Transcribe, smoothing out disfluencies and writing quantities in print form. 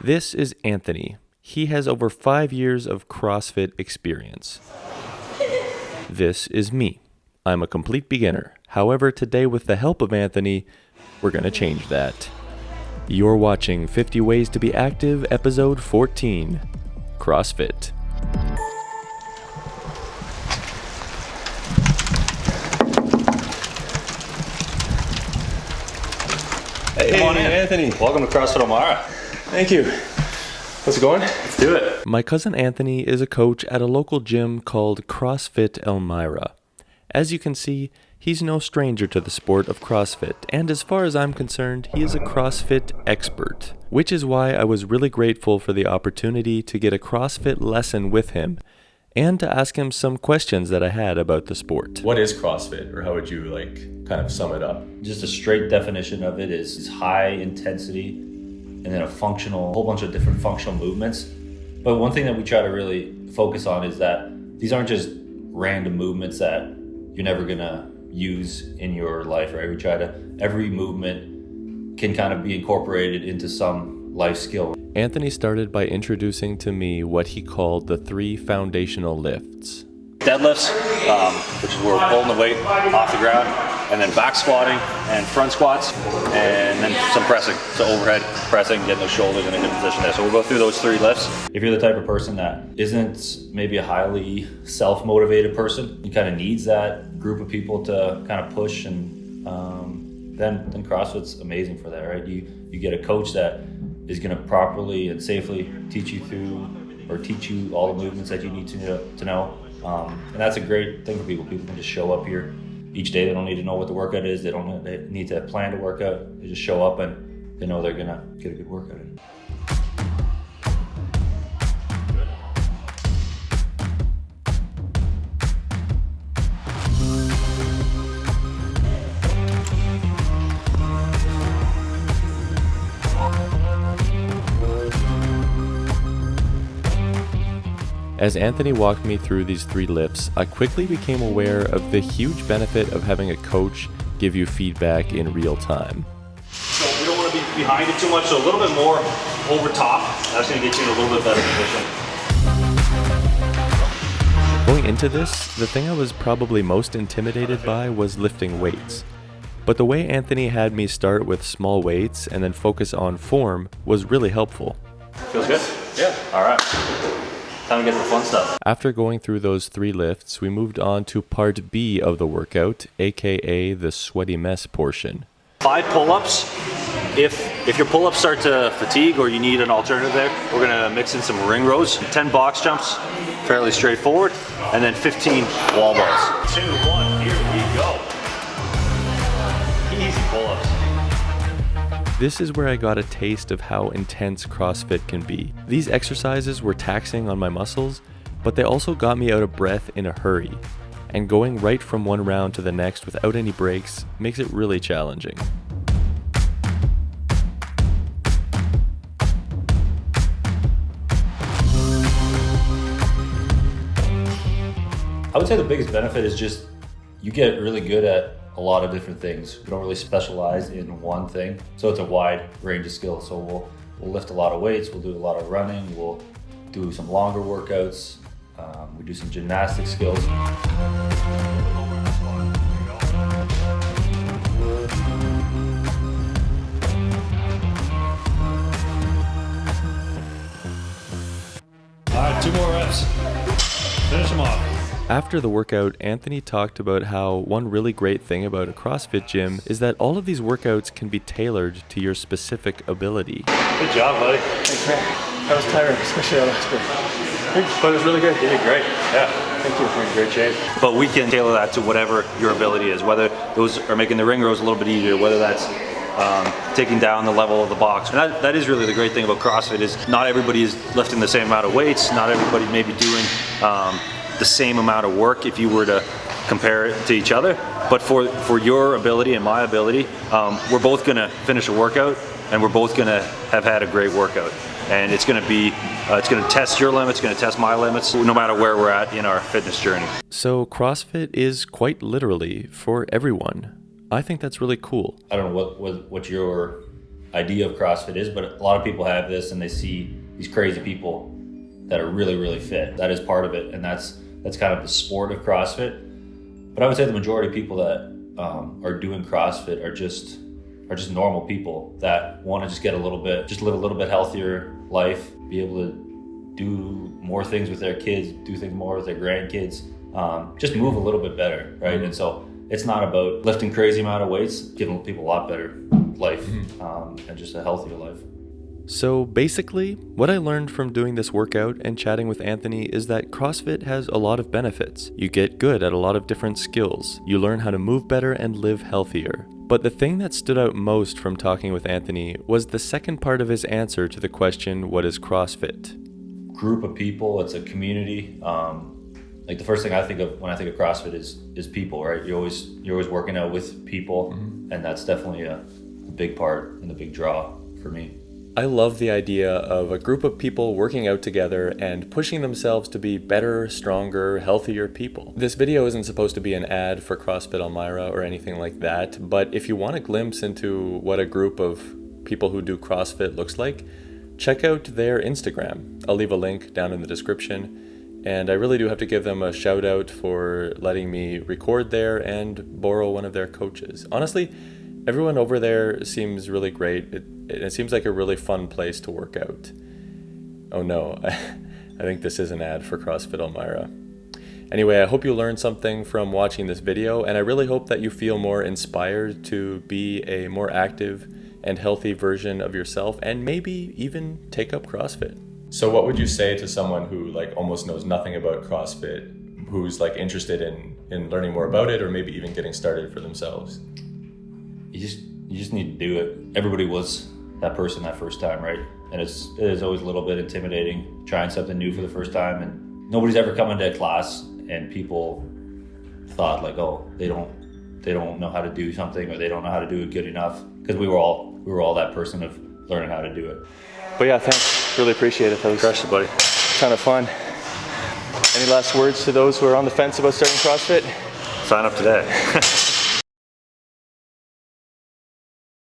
This is Anthony. He has over 5 years of CrossFit experience. This is me. I'm a complete beginner. However, today with the help of Anthony, we're going to change that. You're watching 50 Ways to be Active, episode 14, CrossFit. Hey, come on in. Anthony. Welcome to CrossFit Elmira. Thank you. How's it going? Let's do it. My cousin Anthony is a coach at a local gym called CrossFit Elmira. As you can see, he's no stranger to the sport of CrossFit, and as far as I'm concerned, he is a CrossFit expert, which is why I was really grateful for the opportunity to get a CrossFit lesson with him and to ask him some questions that I had about the sport. What is CrossFit, or how would you kind of sum it up? Just a straight definition of it is high intensity and then a whole bunch of different functional movements. But one thing that we try to really focus on is that these aren't just random movements that you're never gonna use in your life, right? Every movement can kind of be incorporated into some life skill. Anthony started by introducing to me what he called the 3 foundational lifts. Deadlifts, which is where we're pulling the weight off the ground, and then back squatting and front squats, and then some pressing. So overhead pressing, getting those shoulders in a good position there. So we'll go through those 3 lifts. If you're the type of person that isn't maybe a highly self-motivated person, you kind of needs that group of people to kind of push, and then CrossFit's amazing for that, right? You get a coach that is going to properly and safely teach you all the movements that you need to know. And that's a great thing for people. People can just show up here each day. They don't need to know what the workout is. They need to plan to work out. They just show up and they know they're going to get a good workout in. As Anthony walked me through these 3 lifts, I quickly became aware of the huge benefit of having a coach give you feedback in real time. So we don't want to be behind it too much, so a little bit more over top. That's going to get you in a little bit better position. Going into this, the thing I was probably most intimidated by was lifting weights. But the way Anthony had me start with small weights and then focus on form was really helpful. Feels good? Yeah. All right. Time to get the fun stuff. After going through those 3 lifts, we moved on to part B of the workout, aka the sweaty mess portion. 5 pull-ups. If your pull-ups start to fatigue or you need an alternative there, we're gonna mix in some ring rows, 10 box jumps, fairly straightforward, and then 15 wall balls. 2, 1, here we go. Easy pull-ups. This is where I got a taste of how intense CrossFit can be. These exercises were taxing on my muscles, but they also got me out of breath in a hurry. And going right from one round to the next without any breaks makes it really challenging. I would say the biggest benefit is just you get really good at a lot of different things. We don't really specialize in one thing, so it's a wide range of skills. So we'll lift a lot of weights, we'll do a lot of running, we'll do some longer workouts, we do some gymnastic skills. All right, 2 more reps. Finish them off. After the workout, Anthony talked about how one really great thing about a CrossFit gym is that all of these workouts can be tailored to your specific ability. Good job, buddy. Thanks, man. That was tiring, especially our last bit. But it was really good. You did great. Yeah. Thank you. You're in great shape. But we can tailor that to whatever your ability is, whether those are making the ring rows a little bit easier, whether that's taking down the level of the box. And that is really the great thing about CrossFit is not everybody is lifting the same amount of weights. Not everybody may be doing the same amount of work if you were to compare it to each other. But for your ability and my ability, we're both gonna finish a workout and we're both gonna have had a great workout. And it's gonna test your limits, it's gonna test my limits, no matter where we're at in our fitness journey. So CrossFit is quite literally for everyone. I think that's really cool. I don't know what your idea of CrossFit is, but a lot of people have this and they see these crazy people that are really, really fit. That is part of it, and that's kind of the sport of CrossFit. But I would say the majority of people that are doing CrossFit are just normal people that want to just live a little bit healthier life, be able to do more things with their kids, do things more with their grandkids, just move a little bit better, right? And so it's not about lifting crazy amount of weights, giving people a lot better life, and just a healthier life. So basically, what I learned from doing this workout and chatting with Anthony is that CrossFit has a lot of benefits. You get good at a lot of different skills. You learn how to move better and live healthier. But the thing that stood out most from talking with Anthony was the second part of his answer to the question, what is CrossFit? Group of people, it's a community. Like the first thing I think of when I think of CrossFit is people, right? You're always working out with people, and that's definitely a big part and a big draw for me. I love the idea of a group of people working out together and pushing themselves to be better, stronger, healthier people. This video isn't supposed to be an ad for CrossFit Elmira or anything like that, but if you want a glimpse into what a group of people who do CrossFit looks like, check out their Instagram. I'll leave a link down in the description, and I really do have to give them a shout out for letting me record there and borrow one of their coaches. Honestly, everyone over there seems really great. It seems like a really fun place to work out. Oh no, I think this is an ad for CrossFit Elmira. Anyway, I hope you learned something from watching this video, and I really hope that you feel more inspired to be a more active and healthy version of yourself, and maybe even take up CrossFit. So what would you say to someone who like almost knows nothing about CrossFit, who's like interested in learning more about it, or maybe even getting started for themselves? You just need to do it. Everybody was that person that first time, right? And it is always a little bit intimidating trying something new for the first time, and nobody's ever come into a class and people thought like, oh, they don't know how to do something, or they don't know how to do it good enough, because we were all that person of learning how to do it. But yeah, thanks. Really appreciate it. That was Crushed it, buddy. a ton of fun. Any last words to those who are on the fence about starting CrossFit? Sign up today.